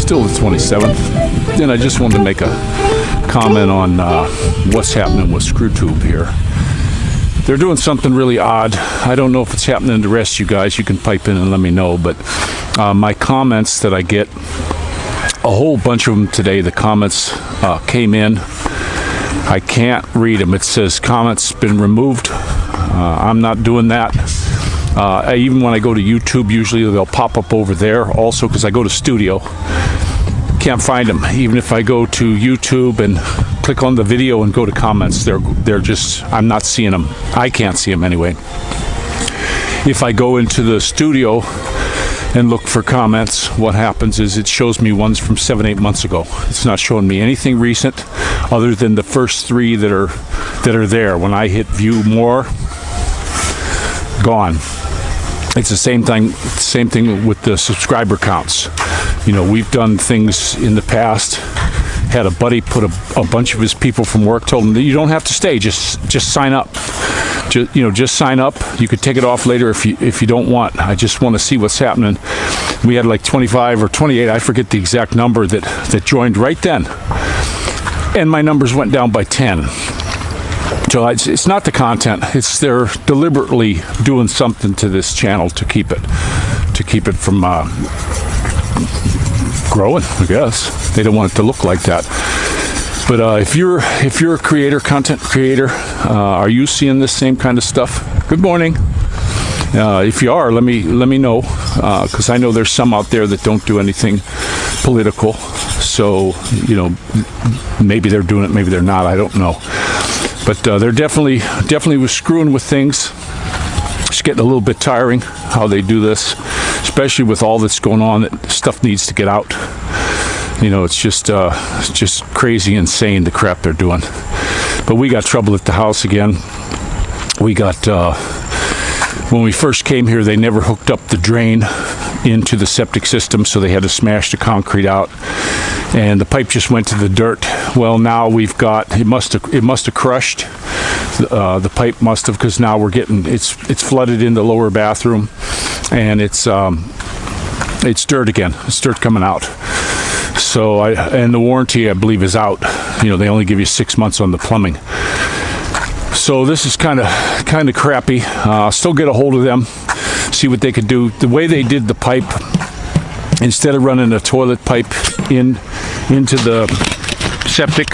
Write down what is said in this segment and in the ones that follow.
still the 27th. Then I just wanted to make a comment on what's happening with Screwtube here. They're doing something really odd. I don't know if it's happening to the rest of you guys. You can pipe in and let me know. But my comments that I get, a whole bunch of them today, the comments came in. I can't read them. It says comments been removed. I'm not doing that. Even when I go to YouTube, usually they'll pop up over there also, because I go to studio. Can't find them. Even if I go to YouTube and click on the video and go to comments, they're just, I'm not seeing them. I can't see them anyway. If I go into the studio and look for comments, what happens is it shows me ones from 7-8 months ago. It's not showing me anything recent other than the first 3 that are there. When I hit view more, gone. It's the same thing with the subscriber counts. You know, we've done things in the past. Had a buddy put a bunch of his people from work, told him that you don't have to stay, just sign up. Just sign up. You could take it off later if you don't want. I just want to see what's happening. We had like 25 or 28, I forget the exact number, that joined right then. And my numbers went down by 10. So it's not the content. It's they're deliberately doing something to this channel to keep it from growing, I guess. They don't want it to look like that. But if you're a creator, content creator, are you seeing this same kind of stuff? Good morning. If you are, let me know, because I know there's some out there that don't do anything political. So maybe they're doing it, maybe they're not. I don't know. But they're definitely was screwing with things. It's getting a little bit tiring how they do this, especially with all that's going on. That stuff needs to get out. It's just crazy, insane, the crap they're doing. But we got trouble at the house again. We got when we first came here, they never hooked up the drain into the septic system, so they had to smash the concrete out, and the pipe just went to the dirt. Well, now we've got it must have crushed. The pipe must have, because now we're getting it's flooded in the lower bathroom, and it's dirt again. It's dirt coming out. So and the warranty, I believe, is out. They only give you 6 months on the plumbing. So this is kind of crappy. Still get a hold of them, see what they could do. The way they did the pipe, instead of running a toilet pipe into the septic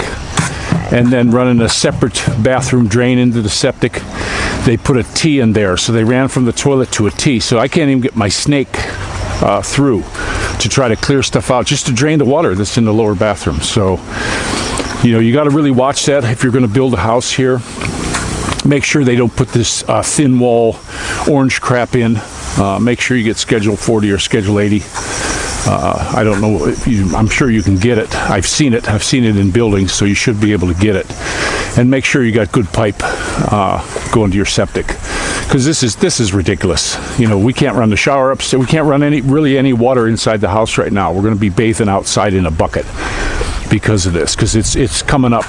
and then running a separate bathroom drain into the septic, they put a T in there. So they ran from the toilet to a T. So I can't even get my snake through to try to clear stuff out, just to drain the water that's in the lower bathroom. So you got to really watch that if you're going to build a house here. Make sure they don't put this thin wall orange crap in. Make sure you get Schedule 40 or Schedule 80. I don't know. I'm sure you can get it. I've seen it. I've seen it in buildings, so you should be able to get it. And make sure you got good pipe going to your septic, because this is ridiculous. We can't run the shower upstairs. We can't run any water inside the house right now. We're going to be bathing outside in a bucket because of this, because it's coming up.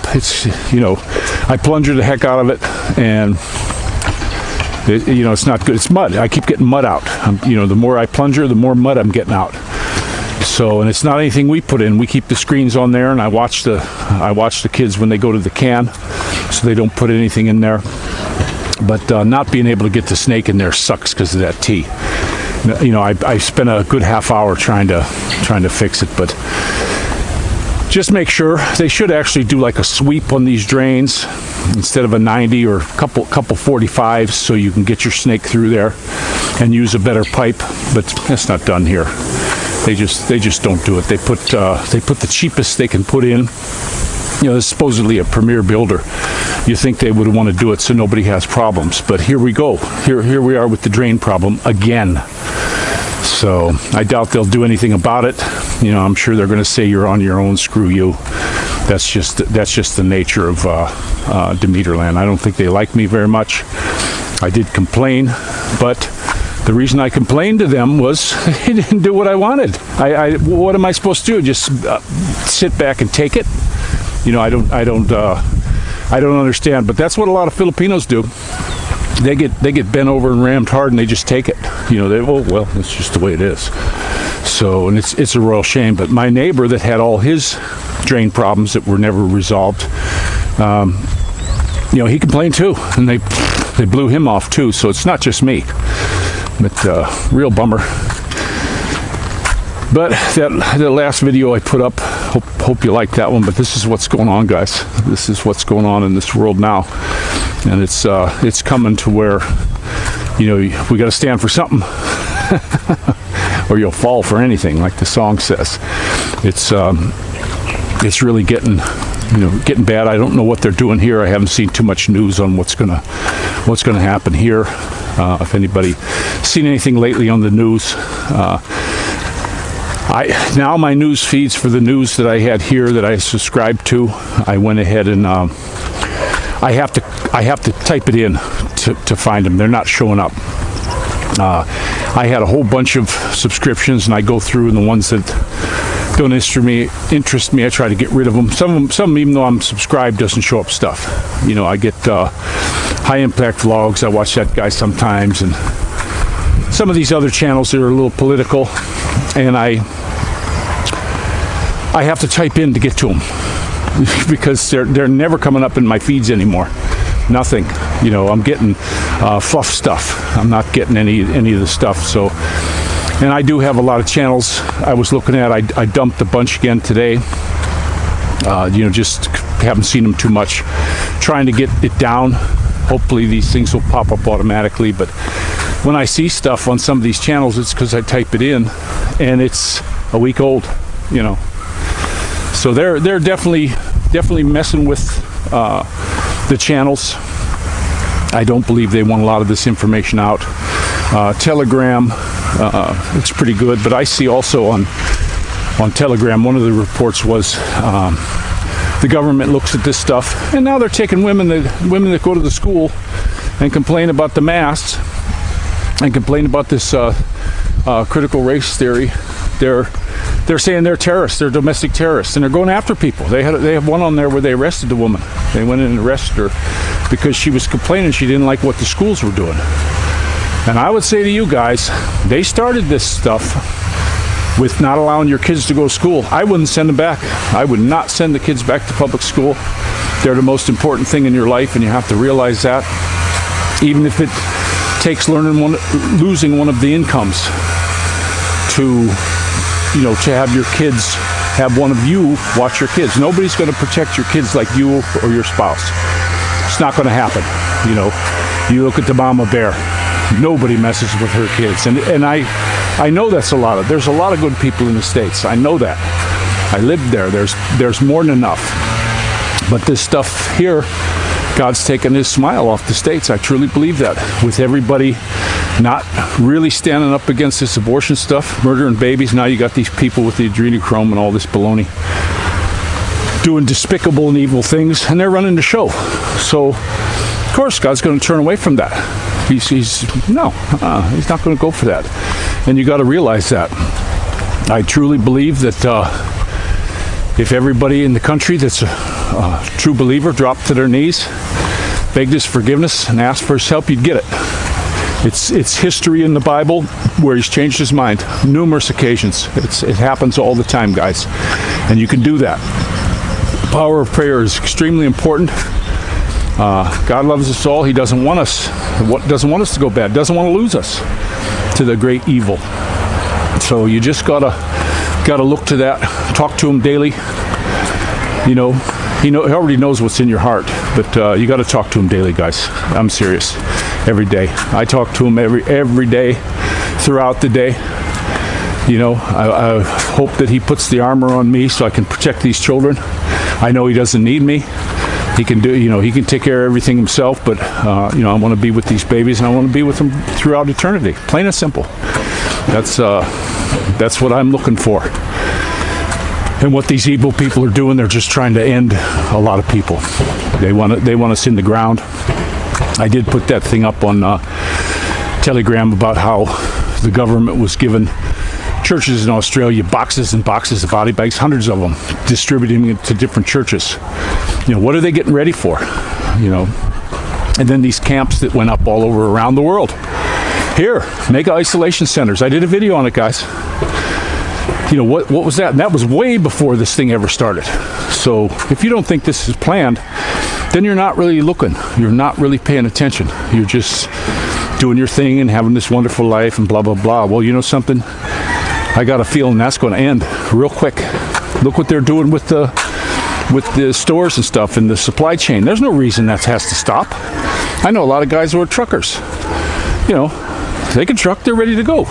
I plunger the heck out of it, and it's not good. It's mud. I keep getting mud out. The more I plunger, the more mud I'm getting out. So, and it's not anything we put in. We keep the screens on there, and I watch the kids when they go to the can, so they don't put anything in there. But not being able to get the snake in there sucks because of that T. I spent a good half hour trying to fix it, but just make sure. They should actually do like a sweep on these drains instead of a 90 or couple 45s, so you can get your snake through there and use a better pipe. But that's not done here. They just don't do it. They put the cheapest they can put in. This is supposedly a premier builder. You think they would want to do it so nobody has problems, but here we go. Here we are with the drain problem again. So I doubt they'll do anything about it. I'm sure they're going to say you're on your own. Screw you. That's just the nature of Demeterland. I don't think they like me very much. I did complain, but the reason I complained to them was they didn't do what I wanted. What am I supposed to do? Just sit back and take it? I don't understand. But that's what a lot of Filipinos do. They get bent over and rammed hard, and they just take it. You know, well, that's just the way it is. So, and it's a royal shame. But my neighbor that had all his drain problems that were never resolved, you know, he complained too, and they blew him off too. So it's not just me, but real bummer. But that last video I put up, hope you like that one. But this is what's going on, guys. This is what's going on in this world now, and it's coming to where, you know, we got to stand for something, or you'll fall for anything, like the song says. It's really getting bad. I don't know what they're doing here. I haven't seen too much news on what's gonna happen here. If anybody seen anything lately on the news. Now my news feeds for the news that I had here that I subscribed to, I went ahead and I have to type it in to find them. They're not showing up. I had a whole bunch of subscriptions, and I go through, and the ones that don't interest me, I try to get rid of them. Some even though I'm subscribed, doesn't show up stuff. You know, I get high impact vlogs. I watch that guy sometimes, and some of these other channels that are a little political, and I have to type in to get to them because they're never coming up in my feeds anymore. Nothing. You know, I'm getting fluff stuff. I'm not getting any of the stuff. So, and I do have a lot of channels I was looking at. I dumped a bunch again today. You know, just haven't seen them too much. Trying to get it down. Hopefully these things will pop up automatically. But when I see stuff on some of these channels, it's because I type it in, and it's a week old. You know, so they're definitely messing with the channels. I don't believe they want a lot of this information out. Telegram, it's pretty good, but I see also on Telegram, one of the reports was the government looks at this stuff, and now they're taking women that go to the school and complain about the masks and complain about this critical race theory. They're saying they're terrorists, they're domestic terrorists, and they're going after people. They have one on there where they arrested the woman. They went in and arrested her because she was complaining she didn't like what the schools were doing. And I would say to you guys, they started this stuff with not allowing your kids to go to school. I wouldn't send them back. I would not send the kids back to public school. They're the most important thing in your life, and you have to realize that. Even if it takes losing one of the incomes to have your kids, have one of you watch your kids. Nobody's going to protect your kids like you or your spouse. It's not going to happen. You know, you look at the mama bear. Nobody messes with her kids, and I know there's a lot of good people in the States. I know that. I lived there. There's more than enough. But this stuff here, God's taken his smile off the States. I truly believe that. With everybody not really standing up against this abortion stuff, murdering babies. Now you got these people with the adrenochrome and all this baloney doing despicable and evil things, and they're running the show. So, of course, God's going to turn away from that. He's not going to go for that. And you got to realize that. I truly believe that if everybody in the country that's a true believer dropped to their knees, begged his forgiveness, and asked for his help, you'd get it. It's history in the Bible where he's changed his mind numerous occasions. It happens all the time, guys, and you can do that. The power of prayer is extremely important. God loves us all. He doesn't want us to go bad. Doesn't want to lose us to the great evil. So you just gotta look to that. Talk to him daily. You know, he already knows what's in your heart, but you got to talk to him daily, guys. I'm serious. Every day. I talk to him every day, throughout the day. You know, I hope that he puts the armor on me so I can protect these children. I know he doesn't need me. He can he can take care of everything himself, but I want to be with these babies, and I want to be with them throughout eternity. Plain and simple. That's what I'm looking for. And what these evil people are doing, they're just trying to end a lot of people. They want us in the ground. I did put that thing up on Telegram about how the government was giving churches in Australia boxes and boxes of body bags, hundreds of them, distributing it to different churches. You know, what are they getting ready for? You know, and then these camps that went up all over around the world. Here, mega isolation centers. I did a video on it, guys. You know, what was that? And that was way before this thing ever started. So if you don't think this is planned, then you're not really looking. You're not really paying attention. You're just doing your thing and having this wonderful life and blah, blah, blah. Well, you know something? I got a feeling that's going to end real quick. Look what they're doing with the stores and stuff and the supply chain. There's no reason that has to stop. I know a lot of guys who are truckers. You know, they can truck, they're ready to go.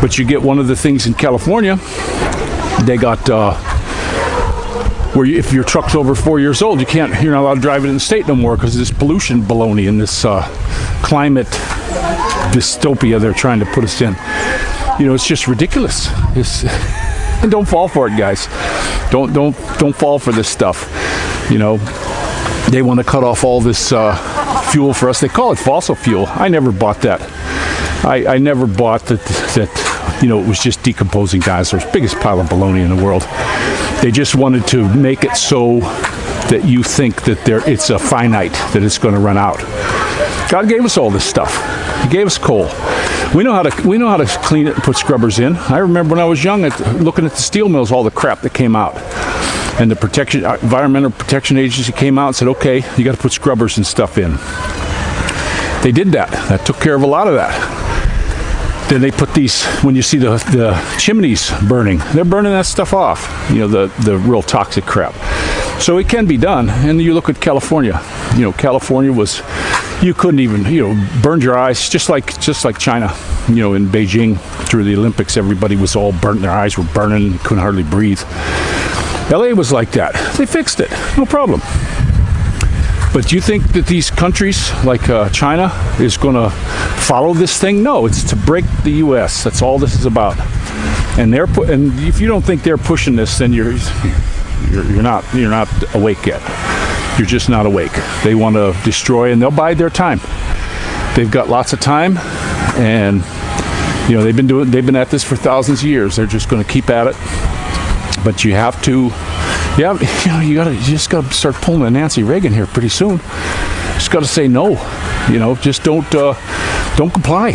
But you get one of the things in California, they got where if your truck's over 4 years old, you're not allowed to drive it in the state no more because of this pollution baloney and this climate dystopia they're trying to put us in. You know, it's just ridiculous. And don't fall for it, guys. Don't fall for this stuff. You know, they want to cut off all this fuel for us. They call it fossil fuel. I never bought that. I never bought that, you know, it was just decomposing dinosaurs. Biggest pile of baloney in the world. They just wanted to make it so that you think that it's a finite, that it's going to run out. God gave us all this stuff. He gave us coal. We know how to clean it and put scrubbers in. I remember when I was young, looking at the steel mills, all the crap that came out. And the Environmental Protection Agency came out and said, okay, you got to put scrubbers and stuff in. They did that. That took care of a lot of that. Then they put these, when you see the chimneys burning, they're burning that stuff off, you know, the real toxic crap. So it can be done. And you look at California. You know, California was, you couldn't even, you know, burned your eyes, just like China. You know, in Beijing through the Olympics, everybody was all burnt. Their eyes were burning, couldn't hardly breathe. LA was like that. They fixed it, no problem. But do you think that these countries like China is going to follow this thing? No, it's to break the U.S. That's all this is about. And and if you don't think they're pushing this, then you're not awake yet. You're just not awake. They want to destroy, and they'll bide their time. They've got lots of time, and you know they've been at this for thousands of years. They're just going to keep at it. But you have to. Yeah, you just got to start pulling a Nancy Reagan here pretty soon. Just got to say no. You know, just don't comply.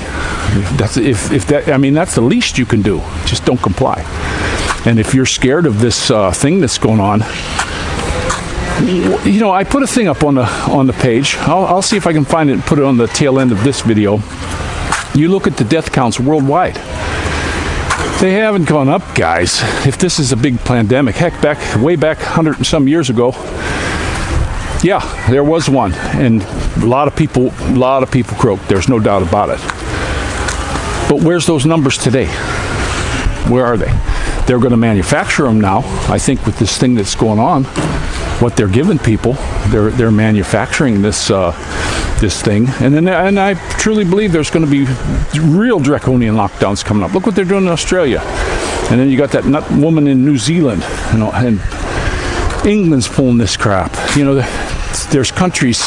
That's that's the least you can do. Just don't comply. And if you're scared of this thing that's going on, you know, I put a thing up on the page. I'll see if I can find it and put it on the tail end of this video. You look at the death counts worldwide. They haven't gone up, guys. If this is a big pandemic, heck, way back 100 and some years ago, yeah, there was one, and a lot of people croaked. There's no doubt about it. But where's those numbers today? Where are they? They're going to manufacture them now. I think with this thing that's going on, what they're giving people, they're manufacturing this thing, and I truly believe there's going to be real draconian lockdowns coming up. Look what they're doing in Australia, and then you got that nut woman in New Zealand, you know, and England's pulling this crap. You know, there's countries.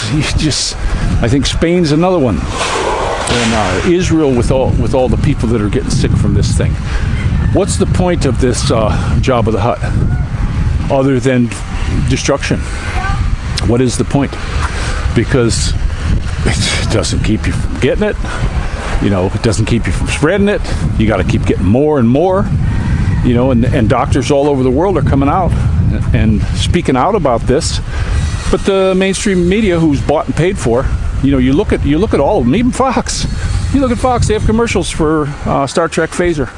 I think Spain's another one, and Israel with all the people that are getting sick from this thing. What's the point of this Job of the Hut, other than destruction? What is the point? Because it doesn't keep you from getting it. You know, it doesn't keep you from spreading it. You got to keep getting more and more. You know, and doctors all over the world are coming out and speaking out about this. But the mainstream media, who's bought and paid for, you know, you look at all of them, even Fox. You look at Fox; they have commercials for Star Trek Phaser.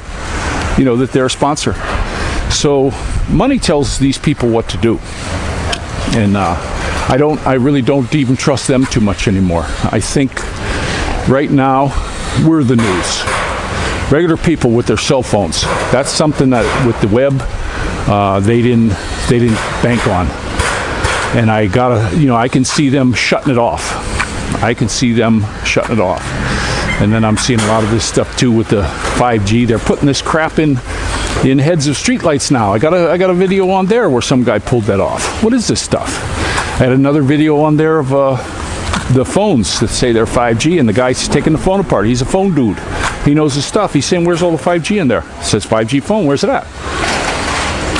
You know, that they're a sponsor. So money tells these people what to do, and I really don't even trust them too much anymore. I think right now we're the news. Regular people with their cell phones. That's something that with the web they didn't bank on. And I can see them shutting it off. And then I'm seeing a lot of this stuff too with the 5G. They're putting this crap in heads of streetlights now. I got a video on there where some guy pulled that off. What is this stuff? I had another video on there of the phones that say they're 5G, and the guy's taking the phone apart. He's a phone dude. He knows his stuff. He's saying, where's all the 5G in there? It says 5G phone. Where's it at?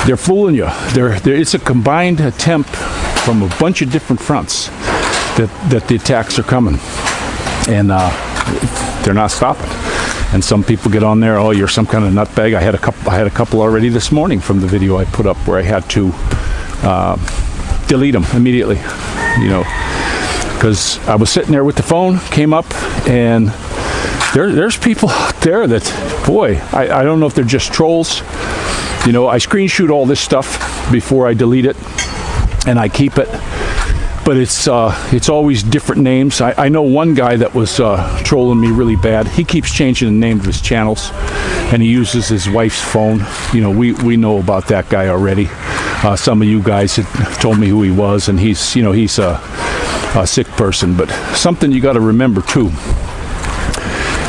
They're fooling you. It's a combined attempt from a bunch of different fronts that the attacks are coming. And they're not stopping. And some people get on there, oh, you're some kind of nutbag. I had a couple already this morning from the video I put up where I had to delete them immediately, because I was sitting there with the phone, came up, and there's people out there that, boy, I don't know if they're just trolls. I screenshot all this stuff before I delete it, and I keep it. But it's always different names. I know one guy that was trolling me really bad. He keeps changing the name of his channels, and he uses his wife's phone. We know about that guy already. Some of you guys had told me who he was, and he's a sick person. But something you got to remember too.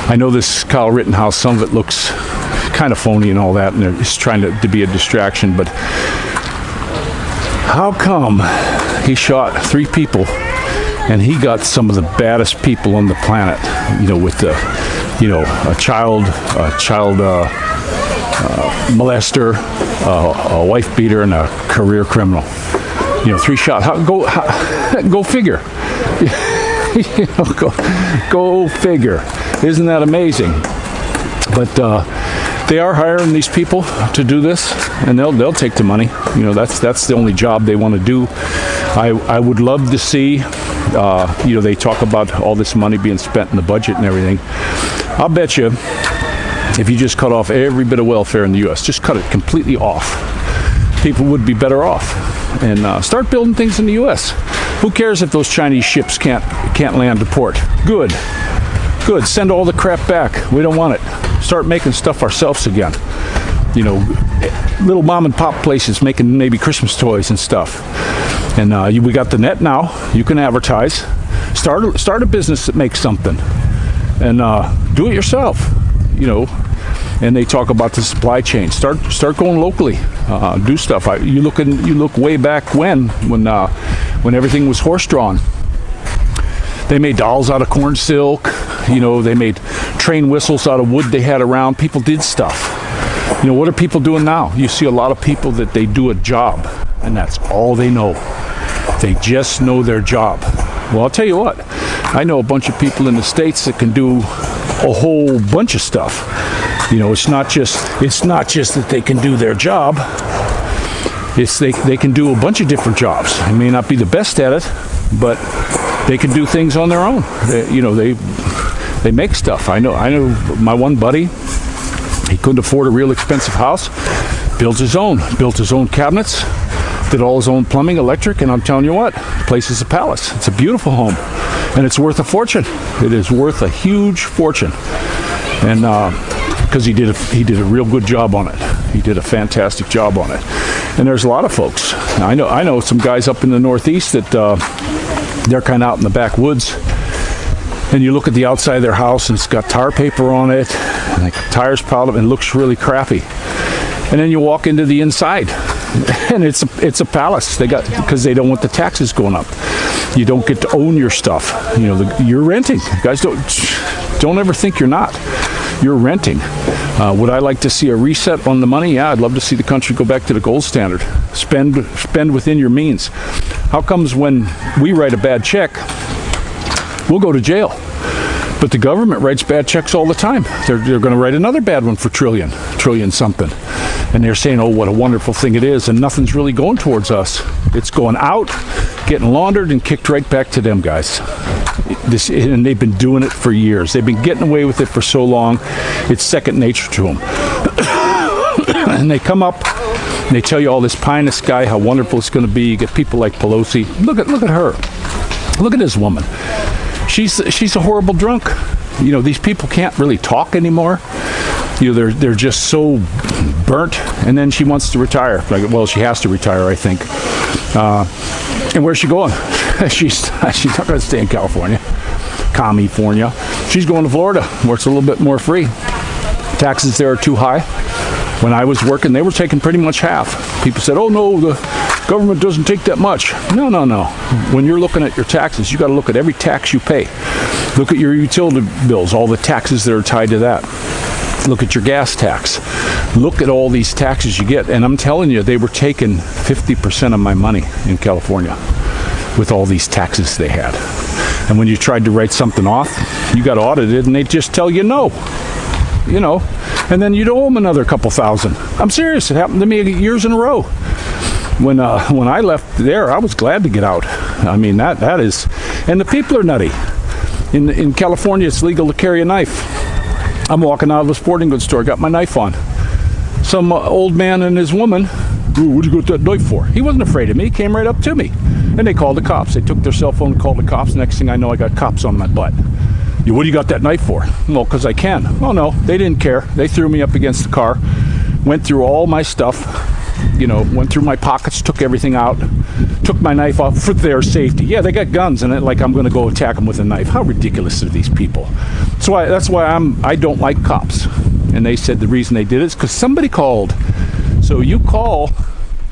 I know this Kyle Rittenhouse, some of it looks kind of phony and all that, and it's trying to be a distraction. But how come he shot 3 people, and he got some of the baddest people on the planet, with the, a child molester, a wife beater, and a career criminal. 3 shots. Go figure. Go figure. Isn't that amazing? But they are hiring these people to do this, and they'll take the money. That's the only job they want to do. I would love to see, they talk about all this money being spent in the budget and everything. I'll bet you if you just cut off every bit of welfare in the U.S., just cut it completely off, people would be better off, and start building things in the U.S. Who cares if those Chinese ships can't land to port? Good. Send all the crap back. We don't want it. Start making stuff ourselves again. Little mom and pop places making maybe Christmas toys and stuff. And we got the net now. You can advertise. Start a business that makes something, and do it yourself. And they talk about the supply chain. Start going locally. Do stuff. You look way back when everything was horse drawn. They made dolls out of corn silk. They made train whistles out of wood they had around. People did stuff. What are people doing now? You see a lot of people that they do a job, and that's all they know. They just know their job. Well, I'll tell you what. I know a bunch of people in the States that can do a whole bunch of stuff. It's not just that they can do their job. It's they can do a bunch of different jobs. They may not be the best at it, but they can do things on their own. They make stuff. I know my one buddy, he couldn't afford a real expensive house, built his own cabinets, did all his own plumbing, electric, and I'm telling you what, the place is a palace. It's a beautiful home, and it's worth a fortune. It is worth a huge fortune, and because he did a real good job on it. He did a fantastic job on it. And there's a lot of folks. I know some guys up in the Northeast that they're kind of out in the backwoods, and you look at the outside of their house and it's got tar paper on it, and like tires piled up, and it looks really crappy. And then you walk into the inside, and it's a palace. Because they don't want the taxes going up. You don't get to own your stuff. You're renting. Guys, don't ever think you're not. You're renting. Would I like to see a reset on the money? Yeah, I'd love to see the country go back to the gold standard. Spend within your means. How comes when we write a bad check, we'll go to jail? But the government writes bad checks all the time. They're going to write another bad one for trillion something. And they're saying, oh, what a wonderful thing it is. And nothing's really going towards us. It's going out, getting laundered, and kicked right back to them guys. And they've been doing it for years. They've been getting away with it for so long. It's second nature to them. And they come up and they tell you all this pie in the sky, how wonderful it's going to be. You get people like Pelosi. Look at her. Look at this woman. She's a horrible drunk. These people can't really talk anymore. They're just so burnt. And then she wants to retire. She has to retire, I think. And where's she going? She's not going to stay in California. California. She's going to Florida, where it's a little bit more free. Taxes there are too high. When I was working, they were taking pretty much half. People said, oh no, the government doesn't take that much. No. When you're looking at your taxes, you got to look at every tax you pay. Look at your utility bills, all the taxes that are tied to that. Look at your gas tax. Look at all these taxes you get. And I'm telling you, they were taking 50% of my money in California with all these taxes they had. And when you tried to write something off, you got audited and they just tell you no. you know, and then you'd owe them another couple thousand. I'm serious. It happened to me years in a row. When I left there, I was glad to get out. I mean, that is, and the people are nutty. In California, it's legal to carry a knife. I'm walking out of a sporting goods store, got my knife on. Some old man and his woman, what'd you got that knife for? He wasn't afraid of me. He came right up to me. And they called the cops. They took their cell phone and called the cops. Next thing I know, I got cops on my butt. What do you got that knife for? Well, because I can. Oh, no, they didn't care. They threw me up against the car, went through all my stuff, you know, went through my pockets, took everything out, took my knife off for their safety. Yeah, they got guns, and like I'm going to go attack them with a knife. How ridiculous are these people? That's why I don't like cops. And they said the reason they did it is because somebody called. So you call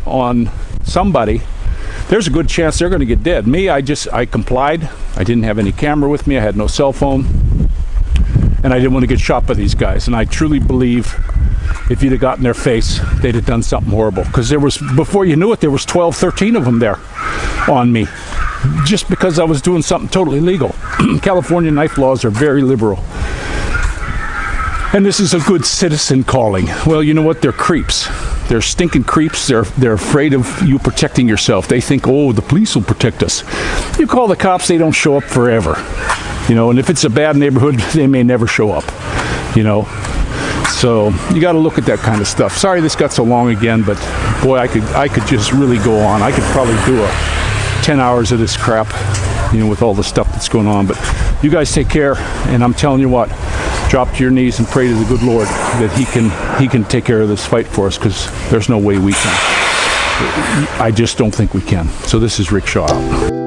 on somebody, there's a good chance they're going to get dead. Me, I complied. I didn't have any camera with me. I had no cell phone. And I didn't want to get shot by these guys. And I truly believe if you'd have gotten their face, they'd have done something horrible. Because there was, before you knew it, there was 12, 13 of them there on me. Just because I was doing something totally legal. California knife laws are very liberal. And this is a good citizen calling. Well, you know what? They're creeps. They're stinking creeps. They're afraid of you protecting yourself. They think, oh, the police will protect us. You call the cops, they don't show up forever. You know, and if it's a bad neighborhood, they may never show up. You know, so you got to look at that kind of stuff. Sorry this got so long again, but boy, I could just really go on. I could probably do 10 hours of this crap, you know, with all the stuff that's going on. But you guys take care, and I'm telling you what, drop to your knees and pray to the good Lord that he can take care of this fight for us, because there's no way we can. I just don't think we can. So this is Rick Shaw out.